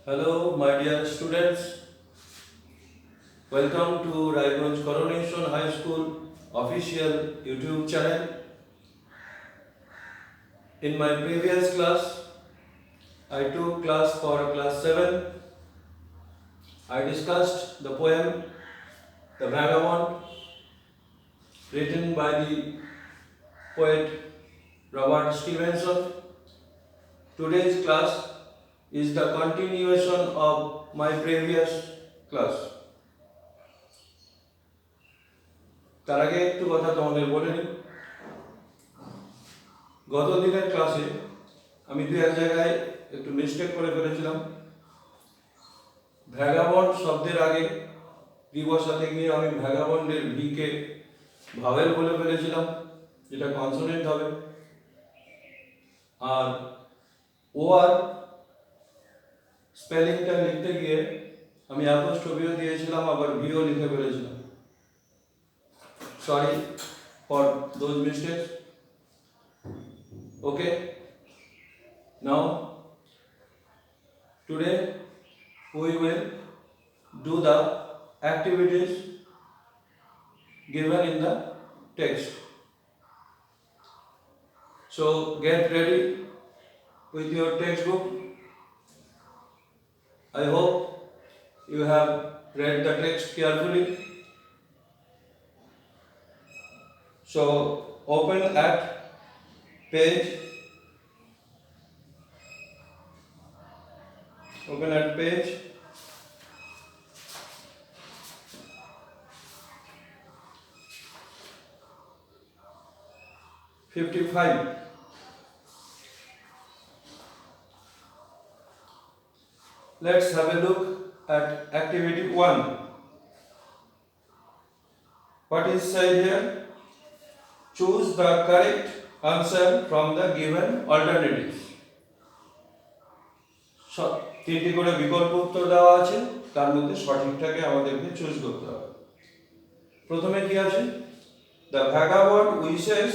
Hello, my dear students. Welcome to Raigunj Coronation High School official YouTube channel. In my previous class, I took class for class 7. I discussed the poem The Vagabond, written by the poet Robert Stevenson. Today's class is the continuation of my previous class. তার আগে একটু কথা তোমাদের বলে নিই। গত দিনের ক্লাসে আমি দু এক জায়গায় একটু মিস্টেক করে ফেলেছিলাম। ভ্যাগাবন্ড শব্দের আগে ভি বসাতে গিয়ে আমি ভ্যাগাবন্ডের ভিকে ভাওয়েল বলে ফেলেছিলাম, যেটা কনসোনেন্ট হবে। আর ও আর স্পেলিংটা লিখতে গিয়ে আমি অ্যাপোস্ট্রফিও দিয়েছিলাম, আবার ভিও লিখে ফেলেছিলাম। Sorry for those mistakes. Okay. Now, today we will do the activities given in the text. So get ready with your textbook. I hope you have read the text carefully. So open at page 55. Let's have a look at activity 1. What is said here? Choose the correct answer from the given alternatives. তিনটি করে বিকল্প উত্তর দেওয়া আছে, তার মধ্যে সঠিকটাকে আমাদেরকে choose করতে হবে। প্রথমে কি আছে? The vagabond wishes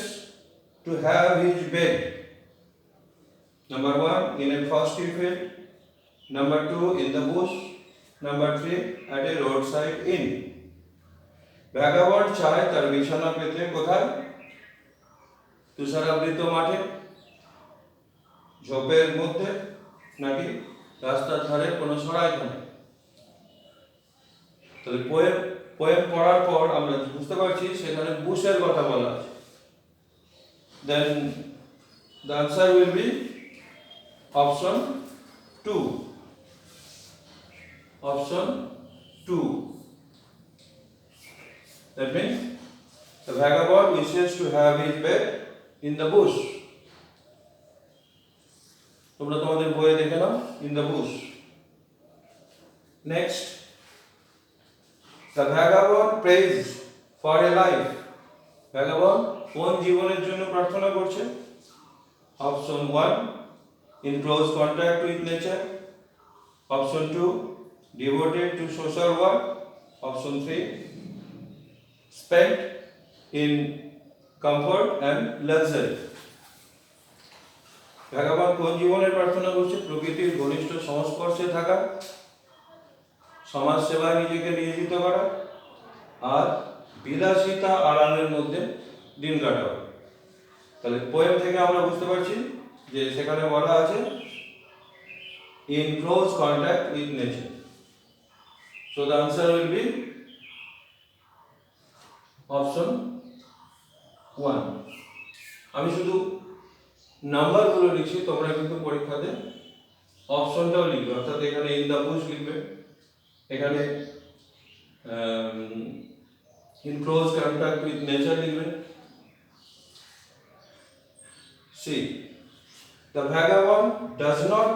to have his bed. Number 1 in a frosty field. Number 2 in the bush. Number 3 at a roadside inn. Vagabond চায় তার বিছানা পেতে কোথায়? তুষারাবৃত মাঠে, ঝোপের মধ্যে, নাকি রাস্তার ধারে কোনো সরাইখানে? তাহলে পোয়েম পড়ার পর আমরা বুঝতে পারছি সেখানে বুশের কথা বলা আছে। দেন the answer will be option 2. Option 2. That means the vagabond wishes to have his bed in the bush. তোমরা তোমাদের বইয়ে দেখে নাও, in the bush. Next, the vagabond prays for a life. Vagabond কোন জীবনের জন্য প্রার্থনা করছে? Option 1 in close contact with nature. Option 2 devoted to social work. Option 3 spent in comfort and luxury. Vagabond কোন জীবনের প্রার্থনা করছে? প্রকৃতির ঘনিষ্ঠ সংস্পর্শে থাকা, সমাজ সেবায় নিজেকে নিয়োজিত করা, আর বিলাসিতা আড়ালের মধ্যে দিন কাটানো। তাহলে পোয়েম থেকে আমরা বুঝতে পারছি যে সেখানে বলা আছে in close contact with nature. So the answer will be option 1. আমি শুধু নাম্বারগুলো লিখছি, তোমরা কিন্তু পরীক্ষাতে অপশনটাও লিখবে, অর্থাৎ এখানে ইন দ্য বুশ লিখবে, এখানে in close contact with nature লিখবে। See the vagabond does not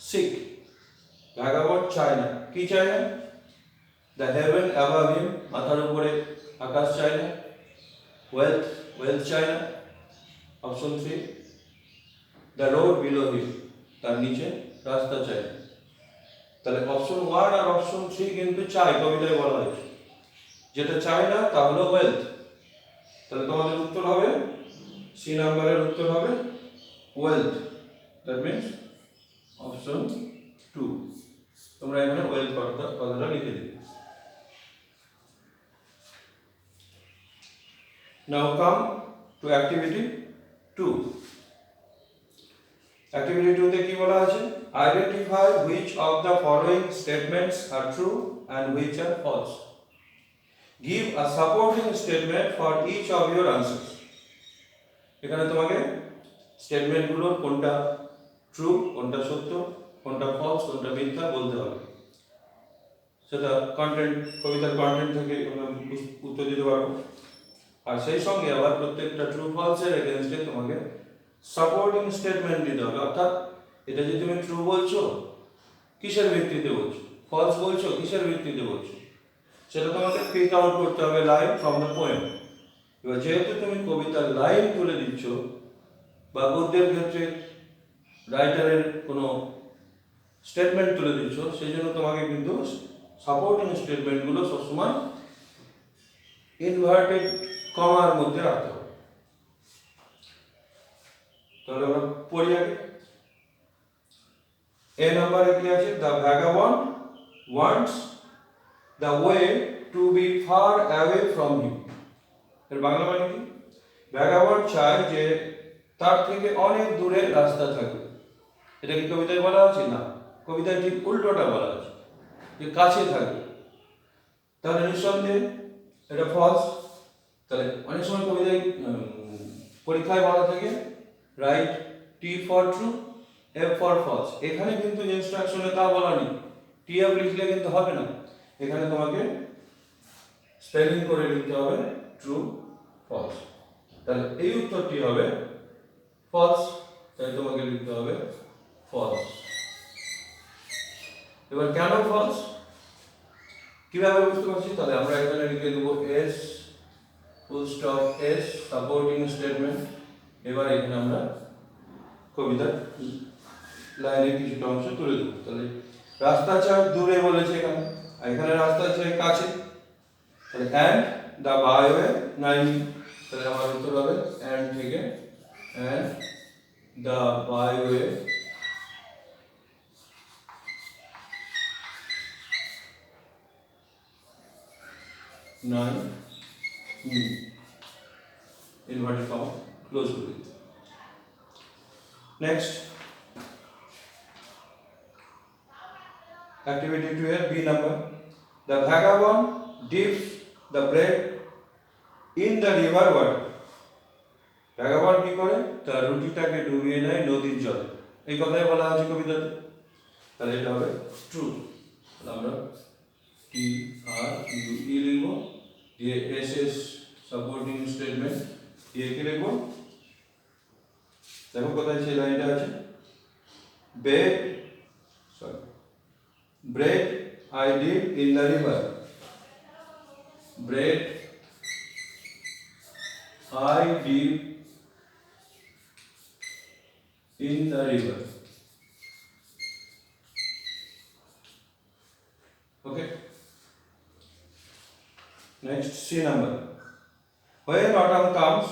seek. Vagabond চায় না। কি চায় না? দ্য হেভেন অ্যাবাভ হিম, মাথার উপরে আকাশ চায় না। ওয়েলথ চায় না। অপশন 3 দ্য রোড বিলো হিম, তার নিচে রাস্তা চাই। তাহলে অপশন 1 আর অপশন 3 কিন্তু চাই, কবিতায় বলা হয়েছে। যেটা চাই না তা হলো ওয়েলথ। তাহলে তোমাদের উত্তর হবে, সি নাম্বারের উত্তর হবে ওয়েলথ। That means option 2. তোমরা এখানে ওয়েল কথাটা লিখে দিবে। Now come to activity 2. Activity 2 তে কি বলা আছে? Identify which of the following statements are true and which are false. Give a supporting statement for each of your answers. এখানে তোমাকে স্টেটমেন্টগুলোর কোনটা ট্রু, কোনটা সত্য, কোনটা ফলস, কোনটা মিথ্যা বলতে হবে। সেটা কন্টেন্ট, কবিতার কন্টেন্ট থেকে উত্তর দিতে পারবো। আর সেই সঙ্গে আবার প্রত্যেকটা ট্রু ফলসের এগেইনস্টে তোমাকে সাপোর্টিং স্টেটমেন্ট দিতে হবে। অর্থাৎ এটা যে তুমি ট্রু বলছো কিসের ভিত্তিতে বলছো, ফলস বলছো কিসের ভিত্তিতে বলছো, সেটা তোমাকে পিক আউট করতে হবে লাইন ফ্রম দ্য পোয়েম। এবার যেহেতু তুমি কবিতার লাইন তুলে দিচ্ছ বা গদ্যের ক্ষেত্রে রাইটারের কোনো স্টেটমেন্ট তুলে দিচ্ছ, সেই জন্য তোমাকে কিন্তু সাপোর্টিং স্টেটমেন্টগুলো সবসময় ইনভার্টেড কমার মধ্যে রাখতে হবে। তাহলে আমরা পড়ি আগে। এ নাম্বারে কি আছে? The vagabond wants the way to be far away from him. এর বাংলা মানে কি? ভ্যাগাবন্ড চায় যে তার থেকে অনেক দূরে রাস্তা থাকবে। এটা কি কবিতায় বলা আছে? না, কবিতায় ঠিক উল্টোটা বলা আছে, যে কাছে থাকবে। তাহলে নিঃসন্দেহে এটা ফলস। তাহলে অনেক সময় কবিতায় পরীক্ষায় বলা থাকে right T for true, F for false. এখানে কিন্তু ইনস্ট্রাকশনে তা বলা নেই, টি এফ লিখলে কিন্তু হবে না। এখানে তোমাকে স্পেলিং করে লিখতে হবে ট্রু ফলস। তাহলে এই উত্তরটি হবে ফলস, তাই তোমাকে লিখতে হবে ফলস। এবার কেন ফলস কিভাবে বুঝতে পারছি? তাহলে আমরা এখানে লিখে দেবো S full stop S supporting statement. এবার এখানে আমরা কবিতার লাইনের কিছুটা অংশ তুলে দেবো। তাহলে রাস্তা চাই দূরে বলেছে এখানে, আর এখানে রাস্তা চাই কাছে। তাহলে অ্যান্ড দ্য বাইওয়ে 90। তাহলে আমার উত্তর হবে অ্যান্ড থেকে and the বাইওয়ে 9 inverted comma close করে দিতে। নেক্সট activity 2 এর B number. The vagabond dips the bread in the river water. vagabond কি করে? তার রুটিটাকে ডুবিয়ে নেয় নদীর জলে। এই কথাই বলা আছে কবিতাতে। তাহলে এটা হবে ট্রু। আমরা টি আর ইউ ই লিখবো, দিয়ে এস এস সাপোর্টিং স্টেটমেন্ট দিয়ে কি লিখবো? দেখো কোথায় সেই লাইনটা আছে, bread I dip in the river. bread I dip in the river. Okay. Next, C number. When autumn comes,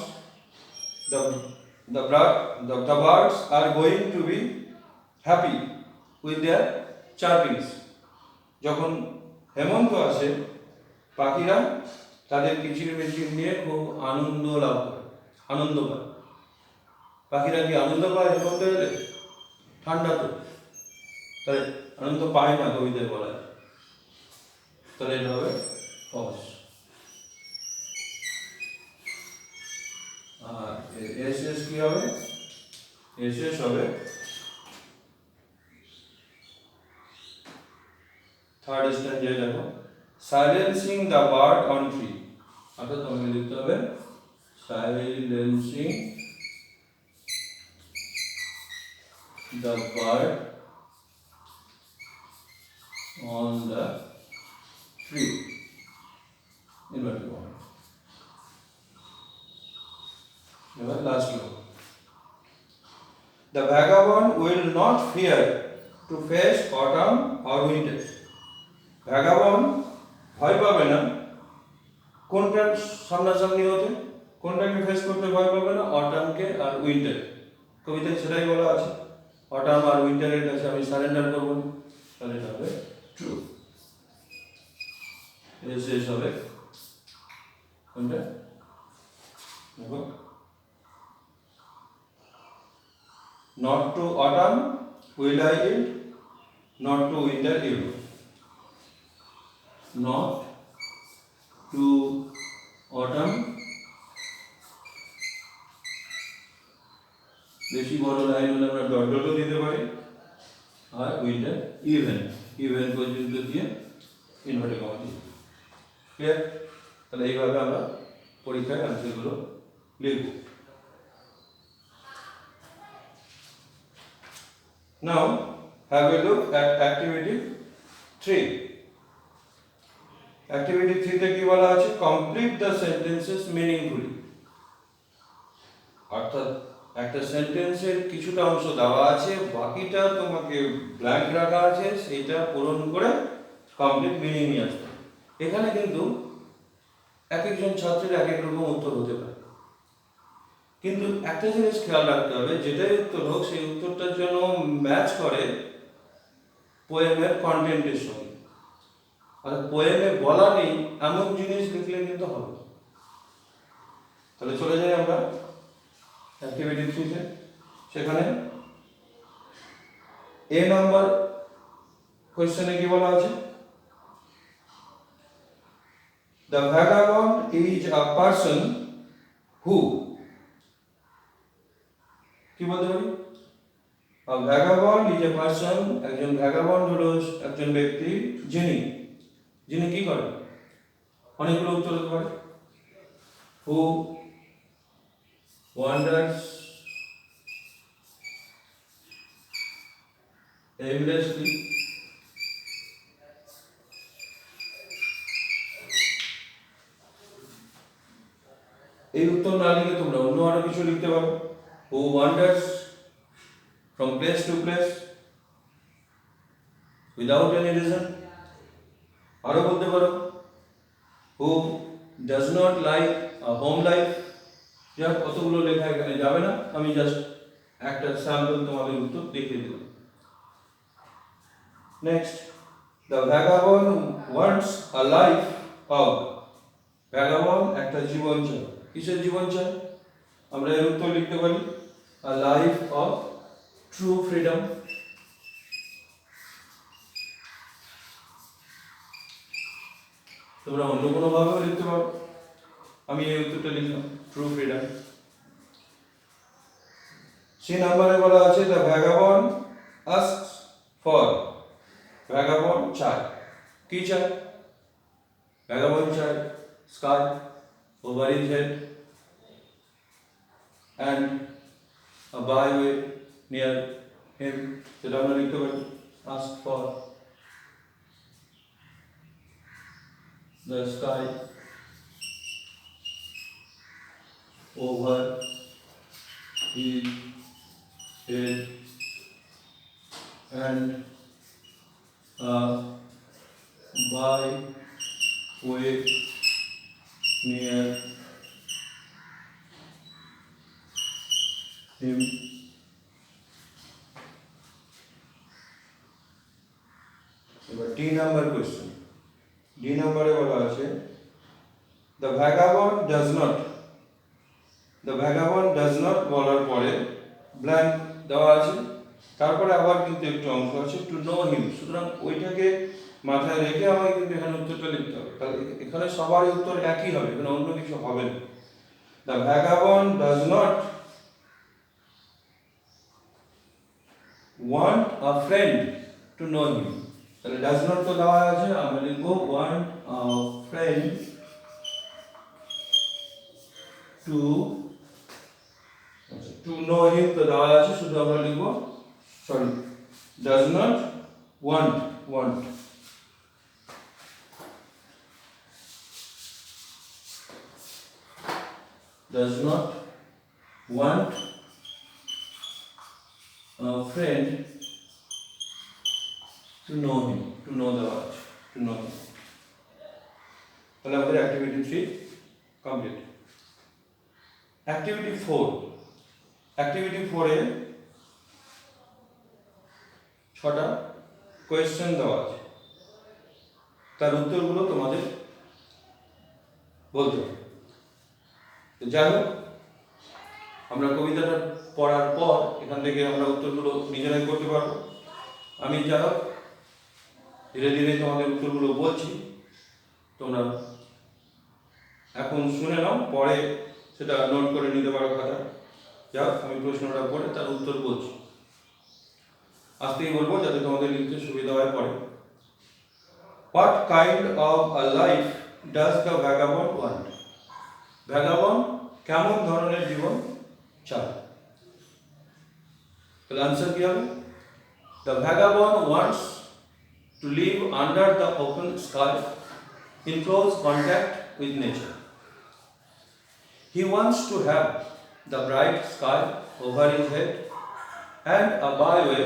the birds are going to be happy with their chirpings. যখন হেমন্ত আসে পাখিরা তাদের কিচিরমিচির নিয়ে খুব আনন্দ লাভ করে, আনন্দ পায়। পাখিরা কি আনন্দ পায় হেমন্ত এলে? ঠান্ডা তো, তাই আনন্দ পায় না কবিতায় বলা হয়। তাহলে এটা হবে ফলস। আর এস এস কি হবে? এস এস হবে থার্ড স্ট্যান্ডার্ড। দেখো silencing the bird on tree. অর্থাৎ তোমাকে লিখতে হবে silencing the bird on the tree. Inverted comma. এবার লাস্ট লো। The vagabond will not fear to face autumn or winter. vagabond ভয় পাবে না কোনটা সামনাসামনি হতে, কোনটাকে ফেস করতে ভয় পাবে না? অটামকে আর উইন্টার। কবিতায় সেটাই বলা আছে, অটাম আর উইন্টারের কাছে আমি সারেন্ডার করবো না। তাহলে এটা হবে not to autumn will I eat, not to winter you, not to autumn, বেশি বড় লাইন হলে আমরা ডট ডটও দিতে পারি, আর উইন্টার ইভেন, ইভেন পর্যন্ত দিয়ে ইনভার্টেড কমা দিই। ক্লিয়ার? তাহলে এইভাবে আমরা পরীক্ষায় অ্যান্সারগুলো লিখব। Now have a look at activity 3. Activity 3 তে কি বলা আছে? Complete the sentences meaningfully. অর্থাৎ একটা সেন্টেন্সের কিছুটা অংশ দেওয়া আছে, বাকিটা তোমাকে ব্ল্যাঙ্ক রাখা আছে, সেইটা পূরণ করে কমপ্লিট মিনিং নিয়ে আসতে। এখানে কিন্তু এক একজন ছাত্রের এক এক রকম উত্তর হতে পারে, কিন্তু একটা জিনিস খেয়াল রাখতে হবে, যেটাই উত্তর হোক সেই উত্তরটার জন্য ম্যাচ করে পোয়েমের কন্টেন্টের সঙ্গে। আর পোয়েমে বলা নেই এমন জিনিস লিখলে কিন্তু হবে। তাহলে চলে যাই আমরা অ্যাক্টিভিটি 3 তে। সেখানে এ নাম্বার কোয়েশ্চেনে কি বলা আছে? The vagabond is a person who, কি বলতে পারি? A vagabond is a person, একজন vagabond হলো একজন ব্যক্তি যিনি, যিনি কি করেন? অনেকগুলো উত্তর হতে পারে। Who wanders aimlessly, এই উত্তর না লিখে তোমরা অন্য আরো কিছু লিখতে পারো। Who wanders from place to place without any reason, আরো বলতে পারো who does not like a home life। যা কতগুলো লেখা এখানে যাবে না, আমি জাস্ট একটা স্যাম্পল তোমাদের উত্তর দেখিয়ে দিলাম। Next, the vagabond wants a life of, vagabond একটা জীবন চায়। কিসের জীবন চায়? আমরা এর উত্তর লিখতে পারি a life of true freedom। তোমরা অন্য কোনো ভাবেও লিখতে পারো, আমি এই উত্তরটা লিখলাম ট্রু ফ্রিডম। সি নাম্বারে বলা আছে the vagabond asks for, vagabond চায়, কি চায়? vagabond চায় sky over his head and a byway near him, সেটা আমরা লিখতে পারি ask for the sky over his head and a byway near him। এবার ডি নাম্বার কোশ্চেন। ডি নাম্বারে বলা আছে the vagabond does not, the vagabond does not বলার পরে ব্ল্যাঙ্ক দেওয়া আছে, তারপরে আবার কিন্তু একটু অংশ আছে টু নো হিম। সুতরাং ওইটাকে মাথায় রেখে আমাকে কিন্তু এখানে উত্তরটা লিখতে হবে। তাহলে এখানে সবারই উত্তর একই হবে, এখানে অন্য কিছু হবে না। the vagabond does not want a friend to know him, তাহলে does not তো দেওয়া আছে, আমরা লিখবো want a friend to know him তো দেওয়া আছে, শুধু আমরা লিখবো sorry does not want, does not want a friend to know him, to know দেওয়া আছে, to know him। তাহলে আমাদের অ্যাক্টিভিটি 3 কমপ্লিট। অ্যাক্টিভিটি 4, অ্যাক্টিভিটি 4 এ 6টা কোয়েশ্চেন দেওয়া আছে, তার উত্তরগুলো তোমাদের বলতে হবে। যাই হোক, আমরা কবিতাটা পড়ার পর এখান থেকে আমরা উত্তরগুলো নিজেরাই করতে পারবো। আমি যা হোক ধীরে ধীরে তোমাদের উত্তরগুলো বলছি, তোমরা এখন শুনে নাও, পরে সেটা নোট করে নিতে পারো খাতা। যাক, আমি প্রশ্নটা পড়ে তার উত্তর বলছি, আজকেই বলবো যাতে তোমাদের লিখতে সুবিধা হয় পরে। What kind of a life does the vagabond want? Vagabond কেমন ধরনের জীবন চায়? তাহলে আনসার কি হবে? The vagabond wants to live under the open sky in close contact with nature. He wants to have the bright sky over his head and a byway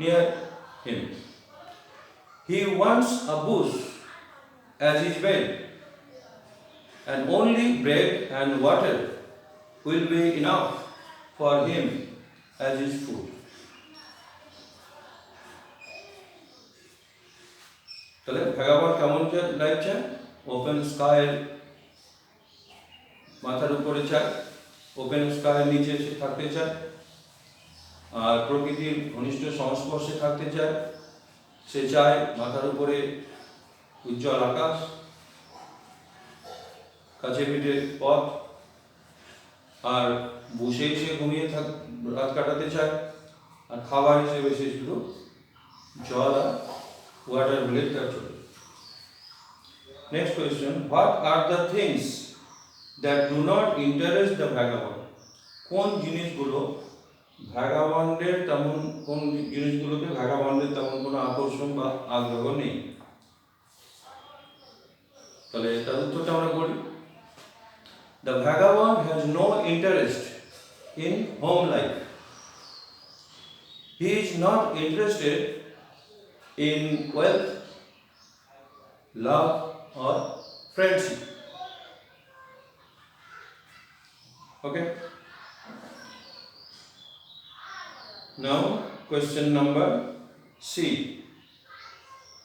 near him. He wants a bush as his bed, and only bread and water will be enough for him as his food. তাহলে vagabond কেমন life চায়? Open sky মাথার উপরে চায়, open স্কাইয়ের নিচে সে থাকতে চায়, আর প্রকৃতির ঘনিষ্ঠ সংস্পর্শে থাকতে চায়। সে চায় মাথার উপরে উজ্জ্বল আকাশ, কাছে পিঠে পথ, আর বসেই সে ঘুমিয়ে রাত কাটাতে চায়, আর খাবার হিসেবে সে শুধু জল আর ওয়াটার হলে তার চলে। Next question, what are the things that do not interest the vagabond? কোন জিনিসগুলো ভ্যাগাবন্ডের তেমন, কোন জিনিসগুলোকে ভ্যাগাবন্ডের তেমন কোনো আকর্ষণ বা আগ্রহ নেই? তাহলে তার উত্তরটা আমরা বলি। The vagabond has no interest in home life. He is not interested in wealth, love or friendship. Okay, now question number C.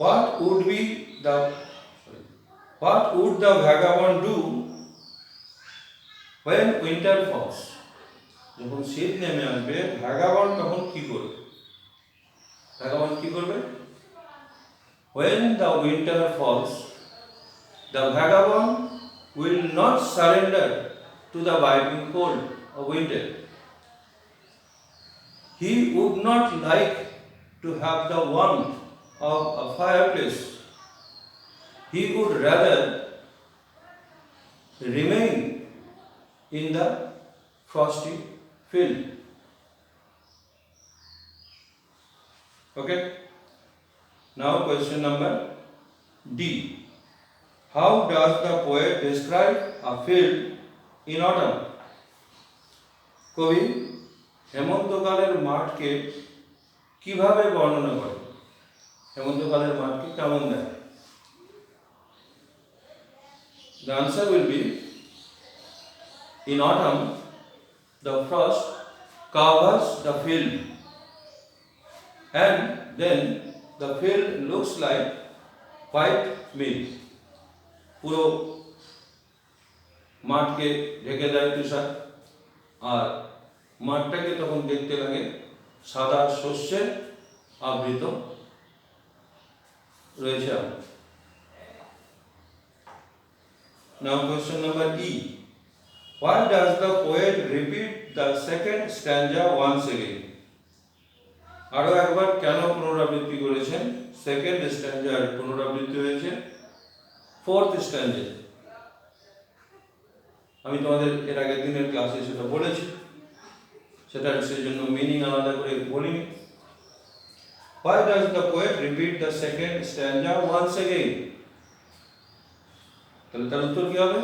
What would the vagabond do when winter falls? যখন শীত নেমে আসবে ভ্যাগাবন্ড তখন কি করবে? Vagabond কি করবে? When the winter falls, the vagabond will not surrender to the biting cold of winter. He would not like to have the warmth of a fireplace. He would rather remain in the frosty field. Okay? Now question number D. How does the poet describe a field in autumn? কবি হেমন্তকালের মাঠকে কিভাবে বর্ণনা করে? হেমন্তকালের মাঠকে কেমন দেখায়? The answer will be, in autumn the frost covers the field and then the field looks like white milk. পুরো মাঠকে ঢেকে দেয় তুষার, আর মাঠটাকে তখন দেখতে লাগে সাদা শস্যে আবৃত রয়েছে। Now question number E. Why does the poet repeat the second stanza once again? আরো একবার কেন পুনরাবৃত্তি করেছেন? সেকেন্ড স্ট্যান্জার পুনরাবৃত্তি হয়েছে ফোর্থ স্ট্যান্জে। আমি তোমাদের এর আগের দিনের ক্লাসে সেটা বলেছি, সেটার সেজন্য মিনিং আলাদা করে বলিনি। Why does the poet repeat the second stanza once again? তাহলে তার উত্তর কি হবে?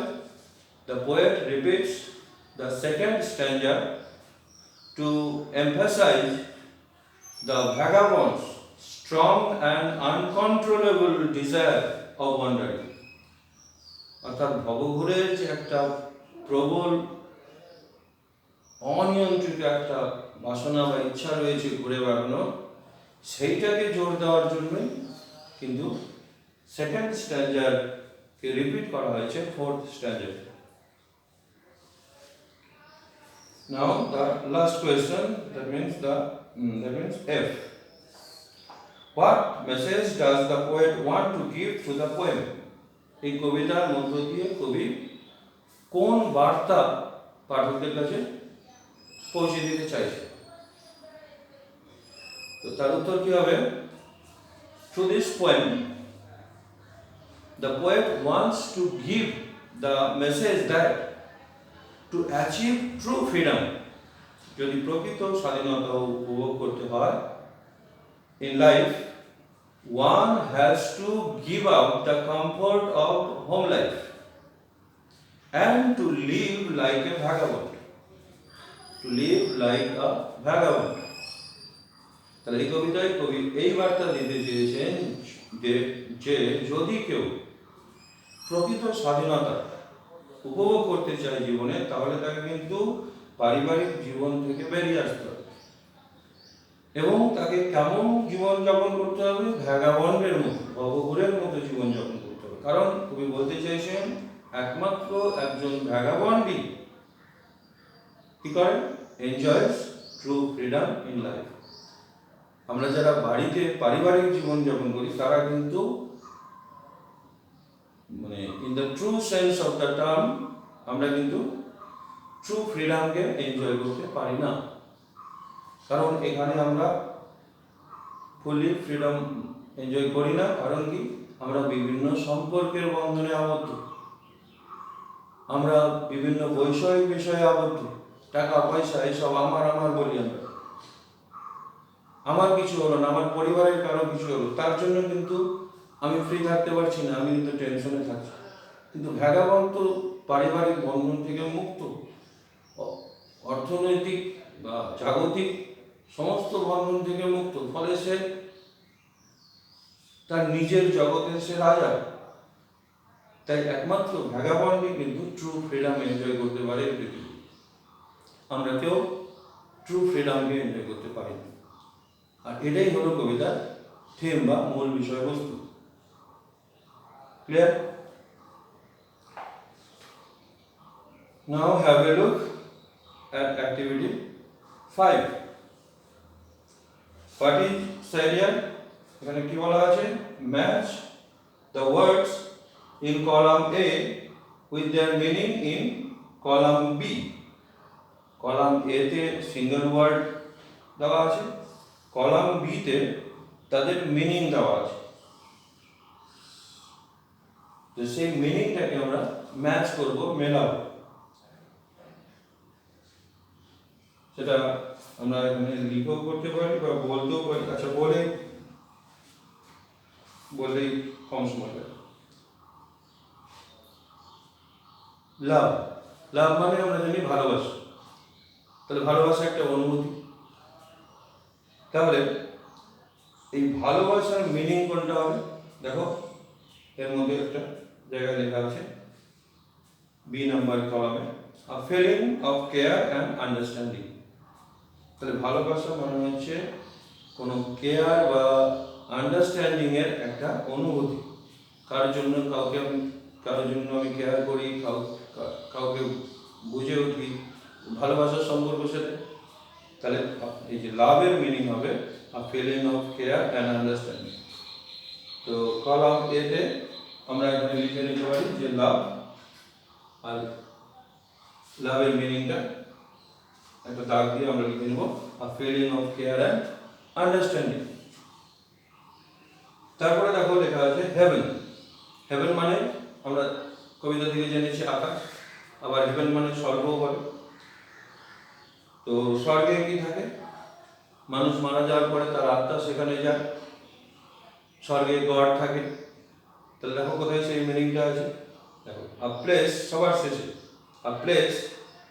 The poet repeats the second stanza to emphasize the vagabond's strong and uncontrollable desire of wandering. অর্থাৎ ভবঘুরের যে একটা প্রবল অনিয়ন্ত্রিত একটা বাসনা বা ইচ্ছা রয়েছে ঘুরে বেড়ানো, সেইটাকে জোর দেওয়ার জন্যই কিন্তু সেকেন্ড স্ট্যান্জারকে রিপিট করা হয়েছে fourth স্ট্যান্জার। Now the last question, that means F. What message does the poet want to give through the poem? এই কবিতার মধ্য দিয়ে কবি কোন বার্তা পাঠকদের কাছে পৌঁছে দিতে চাইছে? তো তার উত্তর কি হবে? Through this poem, the poet wants to give the message that to achieve true freedom, যদি প্রকৃত স্বাধীনতা উপভোগ করতে হয় in life, one has to give up the comfort of home life and to live like a vagabond. To live like a vagabond. তাহলে এই কবিতায় কবি এই বার্তা দিতে চেয়েছেন যে যদি কেউ প্রকৃত স্বাধীনতা উপভোগ করতে চায় জীবনে, তাহলে তাকে কিন্তু পারিবারিক জীবন থেকে বেরিয়ে আসতে হবে এবং তাকে কেমন জীবনযাপন করতে হবে? ভ্যাগাবন্ডের মতো, ভবঘুরের মতো জীবনযাপন করতে হবে। কারণ কবি বলতে চাইছেন একমাত্র একজন ভ্যাগাবন্ডই কি করে? Enjoys true freedom in life. আমরা যারা বাড়িতে পারিবারিক জীবনযাপন করি তারা কিন্তু মানে in the true sense of the term আমরা কিন্তু ট্রু ফ্রিডমকে এনজয় করতে পারি না। কারণ এখানে আমরা ফুলি ফ্রিডম এনজয় করি না। কারণ কি? আমরা বিভিন্ন সম্পর্কের বন্ধনে আবদ্ধ, আমরা বিভিন্ন বৈষয়িক বিষয়ে আবদ্ধ, টাকা পয়সা এসব আমার বলি আমরা। আমার কিছু হলো না, আমার পরিবারের কারো কিছু হলো, তার জন্য কিন্তু আমি ফ্রি থাকতে পারছি না, আমি কিন্তু টেনশনে থাকছি। কিন্তু ভ্যাগাবন্ড তো পারিবারিক বন্ধন থেকে মুক্ত, অর্থনৈতিক বা জাগতিক সমস্ত বন্ধন থেকে মুক্ত, ফলে সে তার নিজের জগতের সে রাজা। তাই একমাত্র ভ্যাগাবন্ডই কিন্তু ট্রু ফ্রিডম এনজয় করতে পারে পৃথিবী। আমরা কেউ ট্রু ফ্রিডমকে এনজয় করতে পারি না। আর এটাই হলো কবিতার থিম বা মূল বিষয়বস্তু। Clear? Now have a look at activity 5. What is said here? এখানে কি বলা আছে? Match the words in column A with their meaning in column B. column A তে সিঙ্গেল ওয়ার্ড দেওয়া আছে, column B তে তাদের মিনিং দেওয়া আছে। তো সেই মিনিংটাকে আমরা ম্যাচ করব, মেলাবো। সেটা আমরা এখানে লিখেও করতে পারি বা বলতেও পারি। আচ্ছা, বলেই কম সময় লাগে। লাভ, লাভ মানে আমরা জানি ভালোবাসা। তাহলে ভালোবাসা একটা অনুভূতি। তাহলে এই ভালোবাসার মিনিং কোনটা হবে? দেখো এর মধ্যে একটা জায়গায় লেখা আছে বি নাম্বার কলামে, a feeling of care and understanding. তাহলে ভালোবাসা মানে হচ্ছে কোনো কেয়ার বা আন্ডারস্ট্যান্ডিং এর একটা অনুভূতি। কারোর জন্য আমি কেয়ার করি, কাউকে বুঝে উঠি, ভালোবাসার সম্পর্ক সাথে। তাহলে এই যে লাভের মিনিং হবে a feeling of care and understanding. তো কলাম এতে আমরা এখানে লিখে নিতে পারি যে লাভ, আর লাভের মিনিংটা একটা দাগ দিয়ে আমরা লিখে নেব a feeling of care and understanding. তারপরে দেখো লেখা আছে হেভেন। হেভেন মানে আমরা কবিতা থেকে জেনেছি আকাশ, আবার হেভেন মানে স্বর্গও বলে। তো স্বর্গে কি থাকে? মানুষ মারা যাওয়ার পরে তার আত্মা সেখানে যায়, স্বর্গে গড থাকে। তাহলে দেখো কোথায় সেই মিনিংটা আছে। দেখো আ প্লেস, সবার শেষে, আ place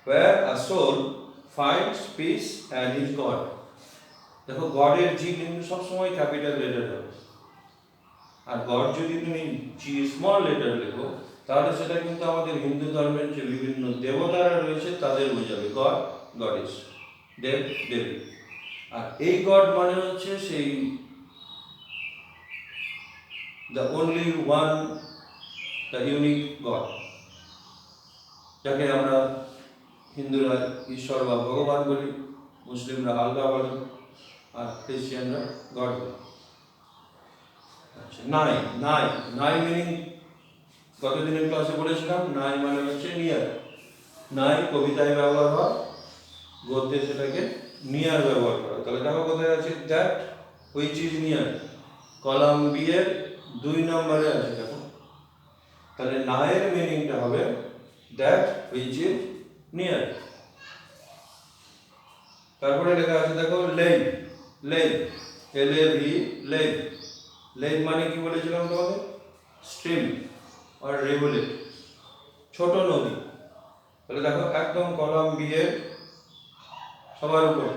where a soul finds peace and his God. দেখো গডের জি কিন্তু সবসময় ক্যাপিটাল লেটার হবে, আর গড যদি তুমি জি স্মল লেটার লেখো তাহলে সেটা কিন্তু আমাদের হিন্দু ধর্মের যে বিভিন্ন দেবতারা রয়েছে তাদের বোঝাবে। গড, গডেস, দেব, দেবী। আর এই গড মানে হচ্ছে সেই the only one, the unique God, যাকে আমরা হিন্দুরা ঈশ্বর বা ভগবান বলি, মুসলিমরা আল্লাহ বলে, আর খ্রিস্টানরা গড বলে। আচ্ছা, নাই নাই নাই মিনিং গত দিনের ক্লাসে বলেছিলাম, নাই মানে হচ্ছে নিয়ার। নাই কবিতায় ব্যবহার হয়, গদ্যে সেটাকে নিয়ার ব্যবহার করা। তাহলে দেখো কোথায় আছে, that which is near, column B এর 2 নম্বরে আছে দেখো। তাহলে নায়ের মিনিংটা হবে দ্যাট হুইচ ইজ নিয়ার। তারপরে লেখা আছে দেখো lake, lake LAV, lake. Lake মানে কি বলেছিলাম তোমাদের, স্ট্রিম আর রিভুলেট, ছোট নদী। তাহলে দেখো একদম কলাম বি এর সবার উপর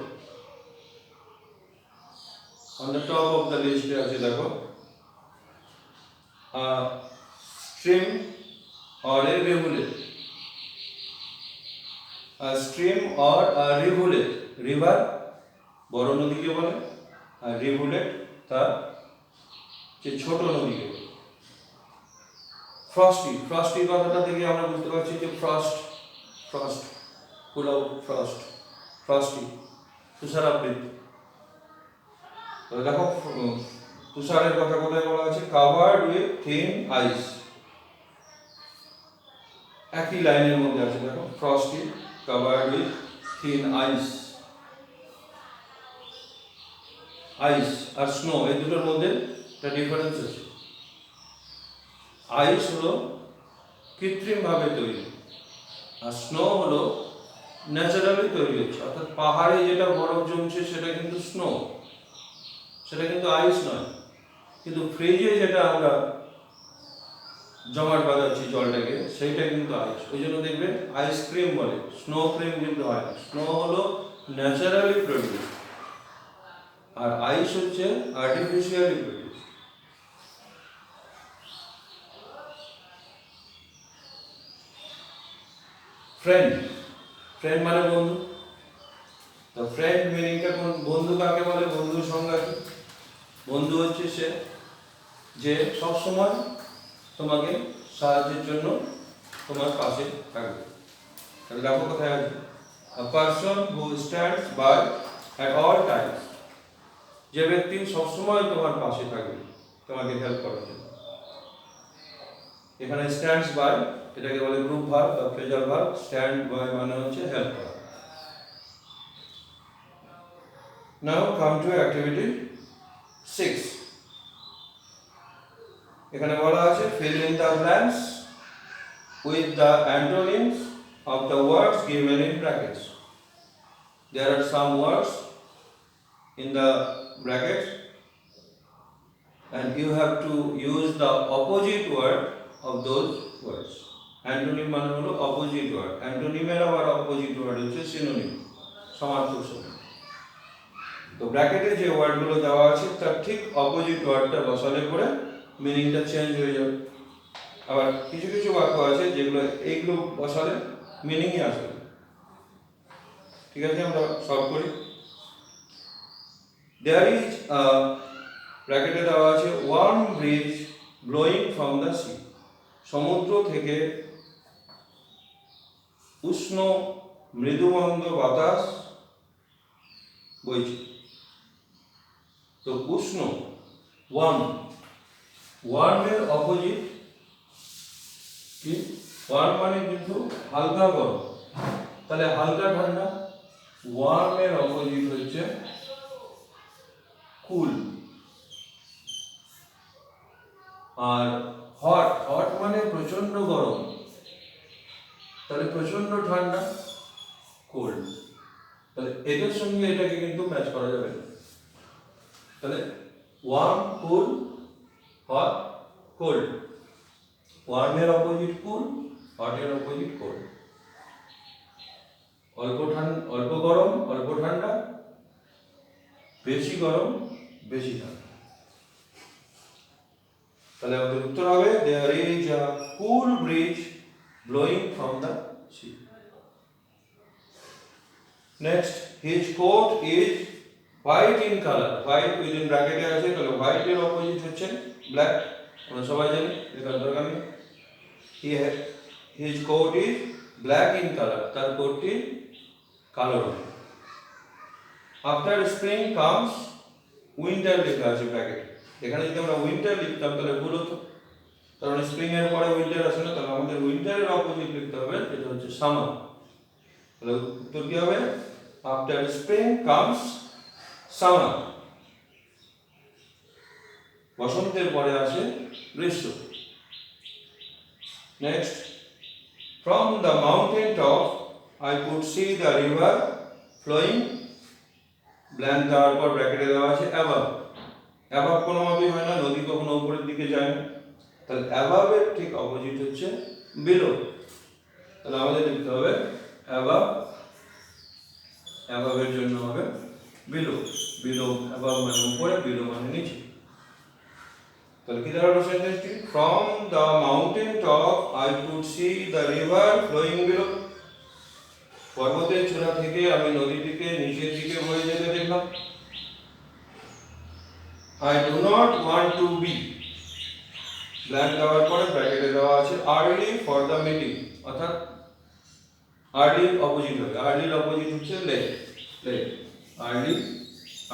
on the top of the list আছে দেখো, stream or a rivulet, a stream or a rivulet, river বড় নদীকে বলে, আর rivulet তার যে ছোট নদীকে বলে। ফ্রস্টি, ফ্রস্টি কথাটা থেকে আমরা বুঝতে পারছি যে frost, frost full of frost, frosty তুষারাবৃত। তো দেখো তুষারের কথা কোথায় বলা আছে, কাভার্ড উইথ থিন আইস, একই লাইনের মধ্যে আছে দেখো, frosty covered with thin ice. Ice আর স্নো এই দুটোর মধ্যে একটা ডিফারেন্স আছে। আইস হলো কৃত্রিমভাবে তৈরি, আর স্নো হলো ন্যাচারালি তৈরি হচ্ছে। অর্থাৎ পাহাড়ে যেটা বরফ জমছে সেটা কিন্তু স্নো, সেটা কিন্তু আইস নয়। কিন্তু ফ্রিজে যেটা আমরা জমাট বাঁধাচ্ছি জলটাকে, সেইটা কিন্তু আইস। ওই জন্য দেখবে আইসক্রিম বলে, স্নো ক্রিম কিন্তু হয় না। স্নো হলো ন্যাচারালি প্রডিউস, আর আইস হচ্ছে আর্টিফিশিয়ালি প্রডিউস। ফ্রেন্ড, ফ্রেন্ড মানে বন্ধু। তো ফ্রেন্ড মিনিংটা কোন, বন্ধু কাকে বলে, বন্ধুর সংজ্ঞা কি? বন্ধু হচ্ছে সে যে সবসময় তোমাকে সাহায্যের জন্য তোমার পাশে থাকবে। তাহলে দেখো কোথায় আছে, a person who stands by at all times, যে ব্যক্তি সবসময় তোমার পাশে থাকবে তোমাকে হেল্প করার জন্য। এখানে স্ট্যান্ডস বাই এটাকে বলে গ্রুপ ভার্ব বা ফ্রেজাল ভার্ব। স্ট্যান্ড বাই মানে হচ্ছে হেল্প করা। নাও কাম টু অ্যাক্টিভিটি 6। এখানে বলা আছে fill in the blanks with the antonyms of the words given in brackets. There are some words in the brackets and you have to use the opposite word of those words. Antonym মানে হলো opposite word. Antonym এর আবার opposite word হচ্ছে synonym, সমার্থক শব্দ। তো ব্র্যাকেটে যে ওয়ার্ডগুলো দেওয়া আছে তার ঠিক অপোজিট ওয়ার্ডটা বসালে পরে মিনিংটা চেঞ্জ হয়ে যাবে। আবার কিছু কিছু বাক্য আছে যেগুলো এইগুলো বসালে মিনিংই আসবে। ঠিক আছে, আমরা সলভ করি। দেয়ার ইজ ব্র্যাকেটে দেওয়া আছে warm breeze blowing from the sea, সমুদ্র থেকে উষ্ণ মৃদুমন্দ বাতাস বইছে। তো উষ্ণ, ওয়ার্ম, ওয়ার্মের অপোজিট কি, ওয়ার্ম মানে কিন্তু হালকা গরম, তাহলে হালকা ঠান্ডা। ওয়ার্মের অপোজিট হচ্ছে কুল। আর হট, হট মানে প্রচন্ড গরম, তাহলে প্রচন্ড ঠান্ডা, কোল্ড। তাহলে এটার সঙ্গে এটাকে কিন্তু ম্যাচ করা যাবে না। তাহলে ওয়ার্ম, কুল, হট, কোল্ড। ওয়ার্মের অপোজিট কুল, হটের অপোজিট কোল্ড। অল্প ঠান্ডা, অল্প গরম, অল্প ঠান্ডা, বেশি গরম, বেশি ঠান্ডা। তাহলে আমাদের উত্তর হবে there is a cool breeze blowing from the sea. Next, his coat is white in color. White within bracket এ আছে, তাহলে white এর অপোজিট হচ্ছে black, আমরা সবাই জানি, এটার দরকার নেই। His coat is black in colour, তার কোটটি কালো রঙ। আফটার স্প্রিং কামস উইন্টার লেখা আছে ব্র্যাকেট, এখানে যদি আমরা উইন্টার লিখতাম তাহলে ভুল হতো, কারণ স্প্রিং এর পরে উইন্টার আসে না, তাহলে আমাদের উইন্টারের অপোজিট লিখতে হবে, যেটা হচ্ছে সামার। তাহলে উত্তর কি হবে? আফটার স্প্রিং কামস সামার, বসন্তের পরে আসে গ্রীষ্ম। Next, from the mountain top I could see the river flowing, blank দেওয়ার পর ব্র্যাকেটে দেওয়া আছে অ্যাবাভ। অ্যাবাভ কোনো মতেই হয় না, নদী কখনো উপরের দিকে যায় না, তাহলে অ্যাবাভের ঠিক অপোজিট হচ্ছে বিলো। তাহলে আমাদের লিখতে হবে অ্যাবাভ, অ্যাবাভের জন্য হবে বিলো। বিলো, অ্যাবাভ মানে উপরে, বিলো মানে নিচে। তাহলে কি দাঁড়ালো সেন্টেন্সটি? From the mountain top I could see the river flowing below, পর্বতের চূড়া থেকে আমি নদীটিকে নিচের দিকে বয়ে যেতে দেখলাম। I do not want to be, blank দেওয়ার পরে ব্র্যাকেটে দেওয়া আছে আর্লি ফর দ্য মিটিং, অর্থাৎ আর্লির অপোজিট হবে, আর্লির অপোজিট হচ্ছে লেট। লেট, আর্লি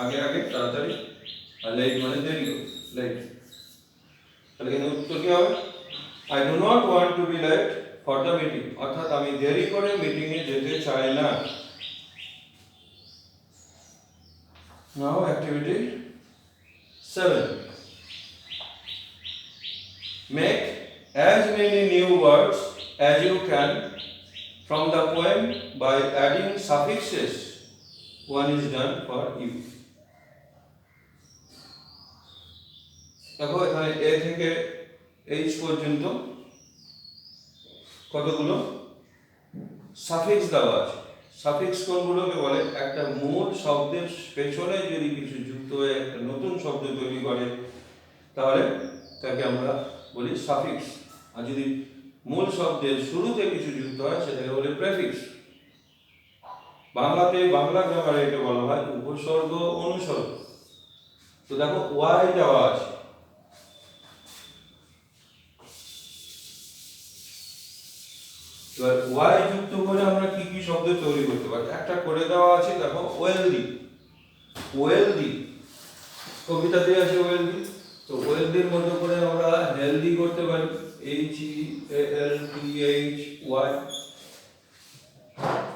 আগে আগে তাড়াতাড়ি, আর লেট মানে দেরি, লেট। তাহলে এখানে উত্তর কি হবে? I do not want to be late for the meeting, অর্থাৎ আমি দেরি করে মিটিং এ যেতে চাই না। Now activity 7. Make as many new words as you can from the poem by adding suffixes. One is done for you. দেখো এখানে এ থেকে এইচ পর্যন্ত কতগুলো সাফিক্স দেওয়া আছে। সাফিক্স কোনগুলোকে বলে? একটা মূল শব্দের পেছনে যদি কিছু যুক্ত হয়ে একটা নতুন শব্দ তৈরি করে তাহলে তাকে আমরা বলি সাফিক্স, আর যদি মূল শব্দের শুরুতে কিছু যুক্ত হয় সেটাকে বলে প্রেফিক্স। বাংলাতে, বাংলা গ্রামারে এটা বলা হয় উপসর্গ অনুসর্গ। তো দেখো ওয়াই দেওয়া আছে, এবার ওয়াই যুক্ত করে আমরা কি কি শব্দ তৈরি করতে পারি? একটা করে দেওয়া আছে, দেখো ওয়েলদি। ওয়েলদি কবিতাতে আছে ওয়েলদি, তো ওয়েলদির মধ্যে করে আমরা হেলদি করতে পারি, HEALTHY।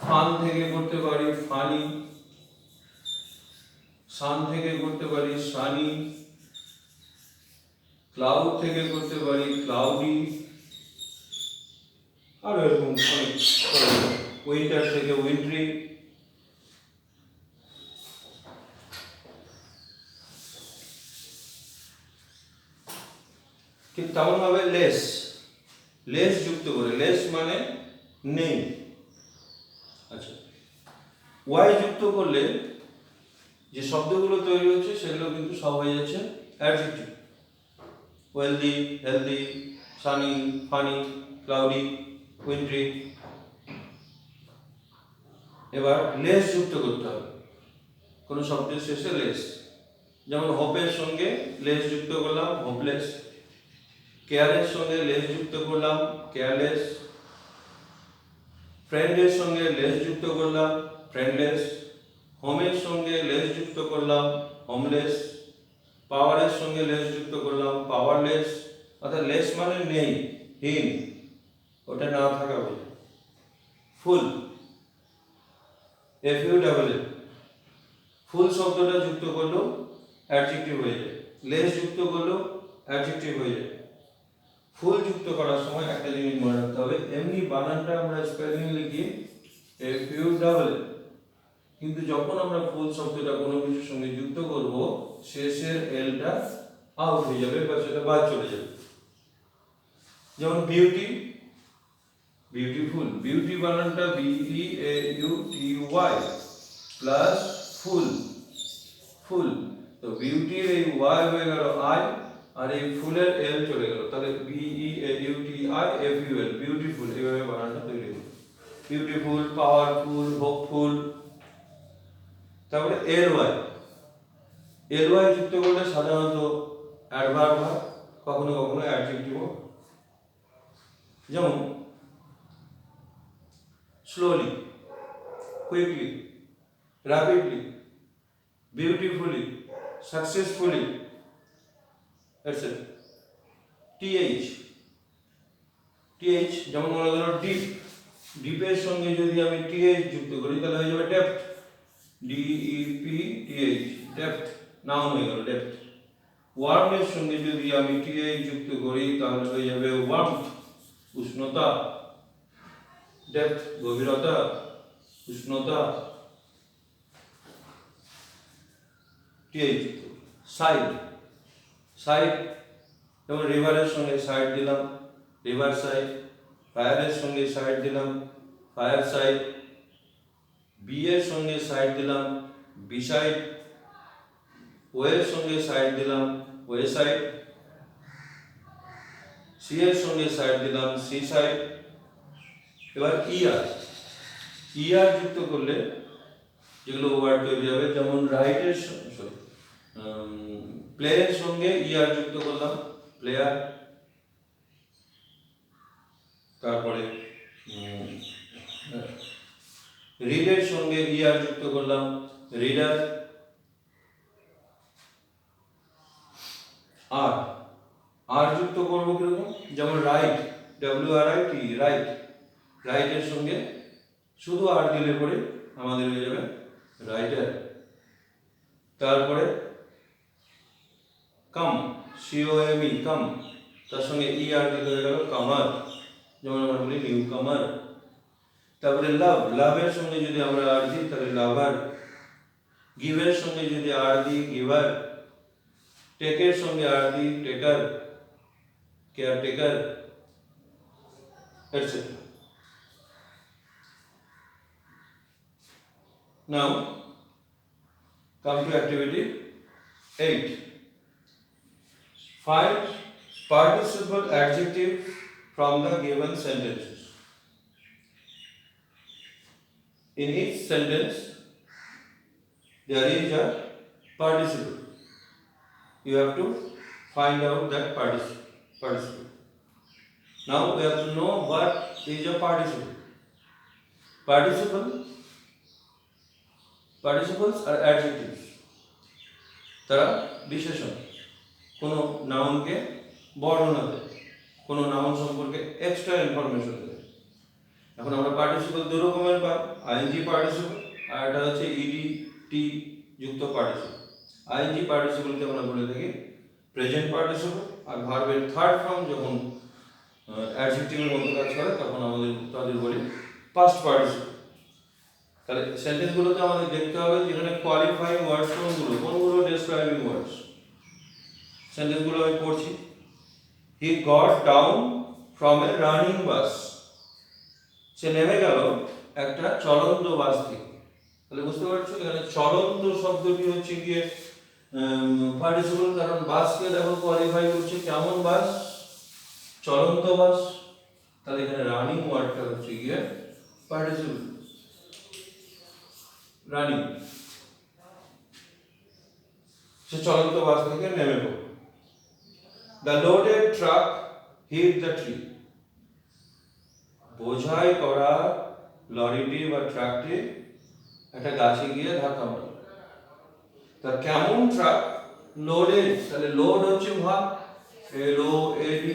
ফান থেকে করতে পারি ফানি, সান থেকে করতে পারি সানি, ক্লাউড থেকে করতে পারি ক্লাউডি, আর এরকম অনেক। উইন্টার থেকে উইন্ট্রি। ঠিক তেমন ভাবে লেস, লেস যুক্ত করে, লেস মানে নেই। আচ্ছা, ওয়াই যুক্ত করলে যে শব্দগুলো তৈরি হচ্ছে সেগুলো কিন্তু সব হয়ে যাচ্ছে adjective. Wealthy, healthy, Sunny, funny, cloudy, wintry. এবার লেস যুক্ত করতে হবে কোনো শব্দের শেষে, লেস। যেমন হোপের সঙ্গে লেস যুক্ত করলাম হোপলেস, কেয়ারের সঙ্গে লেস যুক্ত করলাম কেয়ারলেস, ফ্রেন্ডের সঙ্গে লেস যুক্ত করলাম ফ্রেন্ডলেস, হোমের সঙ্গে লেস যুক্ত করলাম হোমলেস, পাওয়ারের সঙ্গে লেস যুক্ত করলাম পাওয়ারলেস। অর্থাৎ লেস মানে নেই, হীন, ওটা না থাকা বলে। ফুল, FULL, ফুল শব্দটা যুক্ত করলেও অ্যাডজেক্টিভ হয়ে যায়, লেস যুক্ত করলেও অ্যাডজেক্টিভ হয়ে যায়। ফুল যুক্ত করার সময় একটা জিনিস মনে রাখতে হবে, এমনি বানানটা আমরা স্পেলিং লিখি FULL, কিন্তু যখন আমরা ফুল শব্দটা কোনো কিছুর সঙ্গে যুক্ত করব শেষের এলটা আউট হয়ে যাবে বা সেটা বাদ চলে যাবে। যেমন বিউটি, বিউটিফুল, বিউটি বানানটা BEAUTY প্লাস ফুল, ফুল। তো বিউটির এই ওয়াই হয়ে গেল আই, আর এই ফুলের এল চলে গেল, তাহলে BEAUTIFUL, বিউটিফুল। এইভাবে বানানটা তৈরি হলো, বিউটিফুল, পাওয়ারফুল, হোপফুল। তারপরে LY, LY যুক্ত করলে সাধারণত অ্যাডভার্ব হয়, কখনো কখনো অ্যাডজেক্টিভ। যেমন slowly, quickly, rapidly, beautifully, successfully, etc. th যেমন মনে করো ডিপ, ডিপের সঙ্গে যদি আমি th যুক্ত করি তাহলে হয়ে যাবে ডেপথ, DEPTH, ডেপথ, নাউন হয়ে গেল ডেপথ। ওয়ার্মের সঙ্গে যদি আমি th যুক্ত করি তাহলে হয়ে যাবে ওয়ার্মথ, উষ্ণতা, ডেপথ গভীরতা, উষ্ণতা, th। সাইড, সাইড যেমন রিভারের সঙ্গে সাইড দিলাম রিভার সাইড, ফায়ারের সঙ্গে সাইড দিলাম ফায়ার সাইড, বি এর সঙ্গে সাইড দিলাম বি সাইড, ও এর সঙ্গে সাইড দিলাম ওয়ে সাইড, সি এর সঙ্গে সাইড দিলাম সি সাইড। এবার ইআর যুক্ত করলে যেগুলো ওয়ার্ড তৈরি হবে, যেমন রাইটের সরি প্লেয়ের সঙ্গে ইআর যুক্ত করলাম প্লেয়ার, তারপরে রিডের সঙ্গে ইআর যুক্ত করলাম রিডার, আর যুক্ত করবো কিরকম, যেমন রাইট, WRIT, রাইট, রাইটের সঙ্গে শুধু আর দিলে পরে আমাদের হয়ে যাবে রাইটার। তারপরে কাম, COME, কাম, তার সঙ্গে ER দিলে হয়ে গেল কামার, যেমন আমরা বলি নিউ কামার। তারপরে লাভ, লাভের সঙ্গে যদি আমরা আর দিই তাহলে লাভার, গিভের সঙ্গে যদি আর দিই গিভার, টেকের সঙ্গে আর দিই taker, caretaker, etcetera. Now come to activity 8. Find participle adjective from the given sentences. In each sentence there is a participle. You have to find out that participle. Now we have to know what is a participle. Participles are adjectives. তারা বিশেষণ, কোনো নাউনকে বর্ণনা দেয়, কোনো noun সম্পর্কে extra information দেয়। এখন আমরা পার্টিসিপল দু রকমের পাই, আইএনজি পার্টিসিপল আর একটা হচ্ছে ইডিটি যুক্ত পার্টিসিপল। আইএনজি পার্টিসিপলকে আমরা বলে থাকি প্রেজেন্ট পার্টিসিপল, আর ভার্বের থার্ড ফর্ম যখন অ্যাডজেক্টিভের মতো কাজ করে তখন আমাদের তাদের বলি পাস্ট পার্টিসিপল। তাহলে সেন্টেন্সগুলোতে আমাদের দেখতে হবে যেখানে কোয়ালিফাইং ওয়ার্ডস কোনগুলো ডেসক্রাইবিং ওয়ার্ডস। সেন্টেন্সগুলো আমি পড়ছি। He got down from a running bus, সে নেমে গেল একটা চলন্ত বাস থেকে। তাহলে বুঝতে পারছো এখানে চলন্ত শব্দটি হচ্ছে গিয়ে পার্টিসিপল, কারণ বাসকে দেখো কোয়ালিফাই করছে কেমন বাস, চলন্ত বাস। তাহলে এখানে রানিং ওয়ার্ডটা হচ্ছে গিয়ে পার্টিসিপল, রানিং, সে চলন্ত বাস থেকে নেমে পড়ল। The loaded truck hit the tree, বোঝাই করা লরিটি বা ট্রাকটি একটা গাছে গিয়ে ধাক্কা মারল। তা কেমন ট্রাক, লোডেড, তাহলে লোড হচ্ছে ভাগ, LOAD,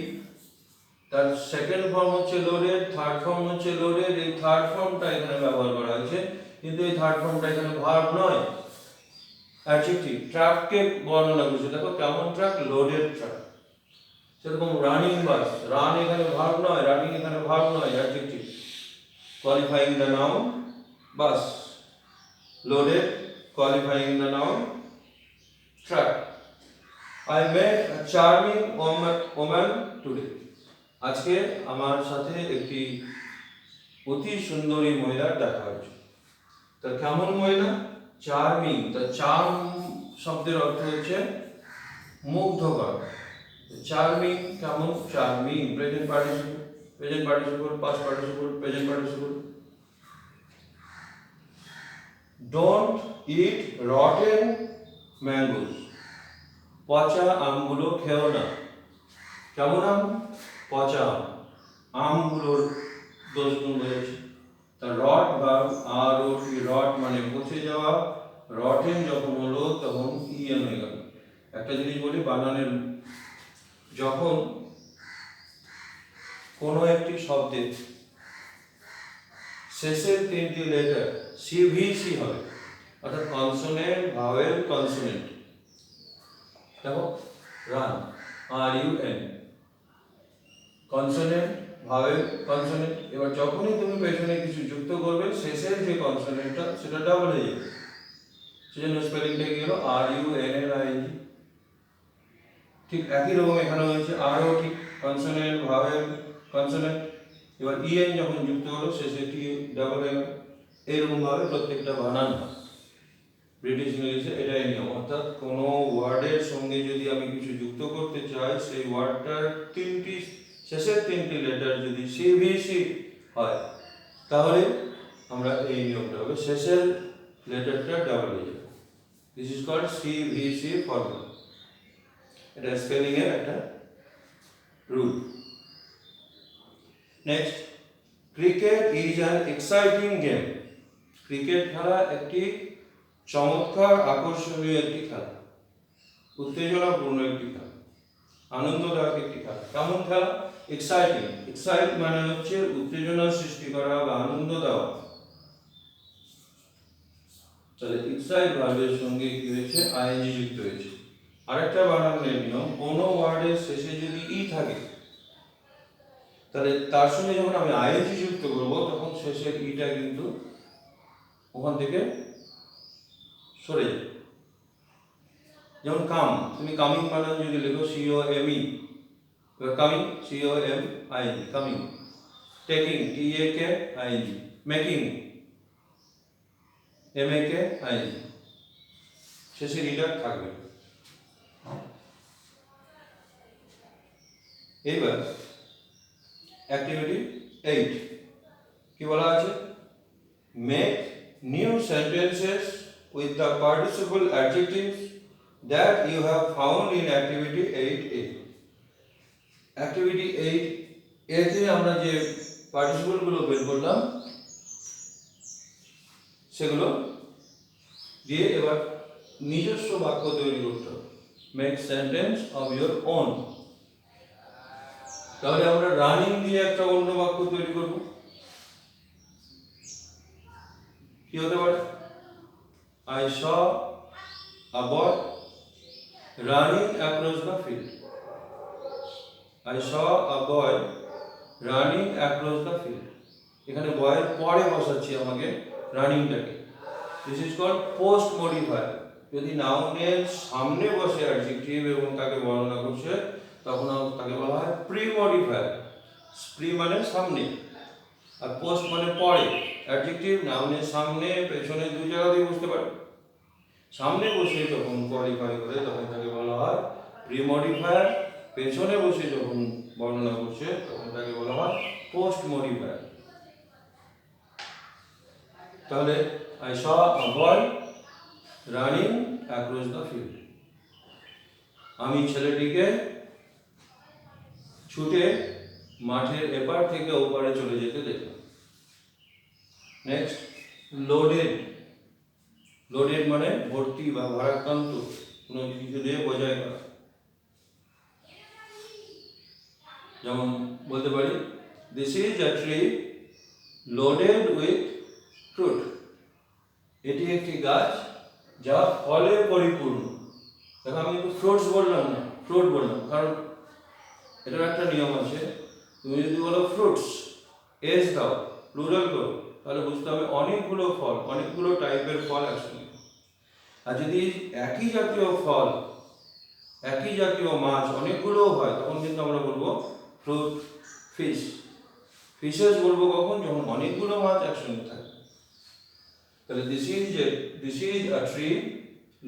তার সেকেন্ড ফর্ম হচ্ছে লোডেড, থার্ড ফর্ম হচ্ছে লোডেড। এই থার্ড ফর্মটা এখানে ব্যবহার করা হয়েছে, কিন্তু এই থার্ড ফর্মটা এখানে ভার্ব নয়, অ্যাডজেক্টিভ। ট্রাককে বর্ণনা করছে, দেখো কেমন ট্রাক, লোডেড ট্রাক। সেরকম রানিং বাস, রান এখানে ভার্ব নয়, রানিং এখানে ভার্ব নয়, adjective. Qualifying the noun bus, loaded qualifying the noun truck. I met a charming woman today. আজকে আমার সাথে একটি অতি সুন্দরী মহিলার দেখা হয়েছে। তা কেমন মহিলা, চার্মিং। তা চার্ম শব্দের অর্থ হচ্ছে মুগ্ধকর। চার্মিং কেমন, charming present participle, present participle, past participle, present participle. Don't it rotten mangoes, পচা আমগুলো খেও না। কেমন আম, পচা আম, আমগুলোর দোষ গুণ হয়েছে। তা রট ভার্ব আর ও টি, রট মানে পচে যাওয়া, রটেন যখন হলো তখন ইএন হয়ে গেল। একটা জিনিস বলি বানানের, যখন কোনো একটি শব্দের শেষের তিনটি লেটার সিভিসি হবে, অর্থাৎ কনসোনেন্ট ভাওয়েল কনসোনেন্ট, দেখো run are U N, consonant vowel consonant. এবার যখনই তুমি পেছনে কিছু যুক্ত করবে শেষের যে কনসোনেন্টটা সেটা ডাবল হয়ে যাবে, সেজন্য স্পেলিংটা কি হলো are U N N I G. ঠিক একই রকম এখানে হয়েছে, আরও ঠিক কনসোনেন্ট ভাওয়েল কনসোনেন্ট। এবার ইএন যখন যুক্ত হলো শেষে টি ডাবল হয়ে গেল। এইরকম ভাবে প্রত্যেকটা বানান হয়। ব্রিটিশ ইংলিশে এটাই নিয়ম, অর্থাৎ কোনো ওয়ার্ডের সঙ্গে যদি আমি কিছু যুক্ত করতে চাই সেই ওয়ার্ডটার শেষের তিনটি লেটার যদি সিভিসি হয় তাহলে আমরা এই নিয়মটা হবে, শেষের লেটারটা ডাবল হয়ে যাবে। This is called CVC formula. এটা স্পেলিং এর একটা rule. Next, cricket is an exciting game. Cricket খেলা একটি চমৎকার আকর্ষণীয় একটি খেলা, উত্তেজনাপূর্ণ একটি খেলা, আনন্দদায়ক একটি খেলা। কেমন খেলা? এক্সাইটিং। এক্সাইট মানে হচ্ছে উত্তেজনা সৃষ্টি করা বা আনন্দ দেওয়া। তাহলে এক্সাইট ভার্বের সঙ্গে কি হয়েছে? আইএনজি যুক্ত হয়েছে। আরেকটা বানানের নিয়ম, কোনো ওয়ার্ডের শেষে যদি ই থাকে তাহলে তার সঙ্গে যখন আমি আইএনজি যুক্ত করব তখন শেষের ইটা কিন্তু ওখান থেকে সরে যাবে। যেমন কাম, তুমি কামিং বানান যদি লেখো C O M E, coming C O M I N G coming. Taking T A K I N G. Making M A K I N G, শেষের ইটা থাকবে। এবার অ্যাক্টিভিটি 8 কি বলা আছে? Make new sentences with the participle adjectives that you have found in activity 8A। Activity 8A তে আমরা যে পার্টিসিপলগুলো বের করলাম সেগুলো দিয়ে এবার নিজস্ব বাক্য তৈরি করতে হবে। Make sentence of your own. তাহলে আমরা রানিং দিয়ে একটা অন্য বাক্য তৈরি করব। কি হতে পারে? I saw a boy running across the field. I saw a boy running across the field. এখানে বয়ের পরে বসাচ্ছি আমাকে রানিংটাকে। This is called post modifier. যদি নাউনের সামনে বসে অ্যাডজেক্টিভ এবং তাকে বর্ণনা করছে তখন তাকে বলা হয় প্রি মডিফায়ার। প্রি মানে সামনে, আর পোস্ট মানে পরে। অ্যাডজেক্টিভ নাউনের সামনে পেছনে দুই জায়গাতেই বসতে পারে। সামনে বসে যখন কোয়ালিফাই করে তখন তাকে বলা হয় প্রি মডিফায়ার, পেছনে বসে যখন বর্ণনা করছে তখন তাকে বলা হয় পোস্ট মডিফায়ার। তাহলে I saw a boy running across the field. আমি ছেলেটিকে ছুটে মাঠের এপার থেকে ওপারে চলে যেতে দেখলাম। Next, loaded. লোডেড মানে ভর্তি বা ভারাক্রান্ত, কোনো কিছু দিয়ে বোঝাই করা। যেমন বলতে পারি this is a tree loaded with fruit. এটি একটি গাছ যা ফলে পরিপূর্ণ। দেখো আমি কিন্তু ফ্রুটস বললাম না, ফ্রুট বললাম, কারণ এটার একটা নিয়ম আছে। তুমি যদি বলো ফ্রুটস, এস দাও, প্লুরাল করো, তাহলে বুঝতে হবে অনেকগুলো ফল, অনেকগুলো টাইপের ফল একসঙ্গে। আর যদি একই জাতীয় ফল, একই জাতীয় মাছ অনেকগুলো হয় তখন কিন্তু আমরা বলবো ফ্রুট ফিশ। ফিশেস বলবো কখন? যখন অনেকগুলো মাছ একসঙ্গে থাকে। তাহলে this is a tree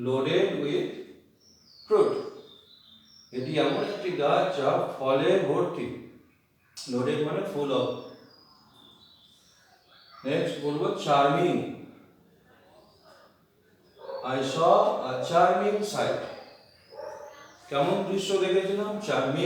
loaded with fruit. এটি এমন একটি গাছ যা ফলে ভর্তি। লোডেড মানে ফুল অফ। নেক্সট বলবো charming. I saw a charming sight. কেমন দৃশ্য দেখেছিলাম? চার্মিং